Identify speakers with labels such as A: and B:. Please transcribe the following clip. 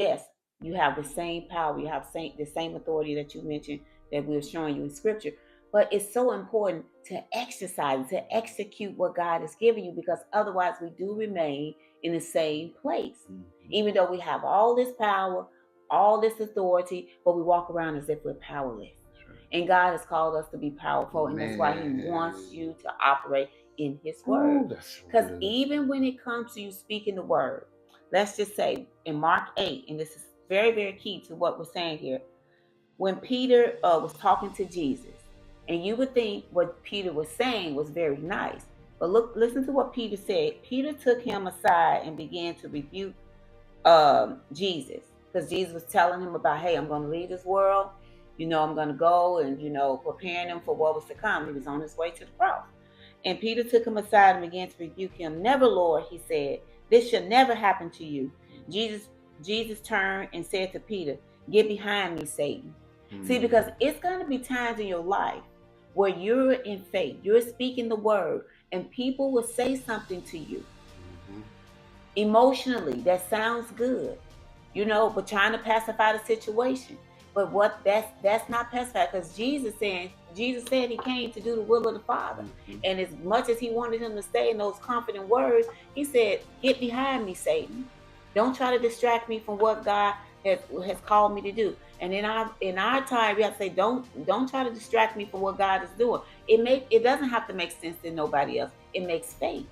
A: yes, you have the same power, you have the same authority that you mentioned that we're showing you in scripture. But it's so important to exercise, to execute what God has given you, because otherwise we do remain in the same place. Even though we have all this power, all this authority, but we walk around as if we're powerless. And God has called us to be powerful, and that's why He wants you to operate in His word. Because even when it comes to you speaking the word, let's just say in Mark 8, and this is very, very key to what we're saying here, when Peter was talking to Jesus, and you would think what Peter was saying was very nice, but listen to what Peter said. Peter took him aside and began to rebuke Jesus, because Jesus was telling him about, hey, I'm going to leave this world. I'm going to go and, preparing him for what was to come. He was on his way to the cross. And Peter took him aside and began to rebuke him. Never, Lord, he said, this should never happen to you. Jesus turned and said to Peter, get behind me, Satan. See, because it's going to be times in your life where you're in faith, you're speaking the word, and people will say something to you emotionally that sounds good, but trying to pacify the situation. But that's not pacified, because Jesus said He came to do the will of the Father. And as much as He wanted him to stay in those confident words, He said, get behind me, Satan. Don't try to distract me from what God has called me to do. And in our time, we have to say, don't try to distract me from what God is doing. It doesn't have to make sense to nobody else. It makes faith.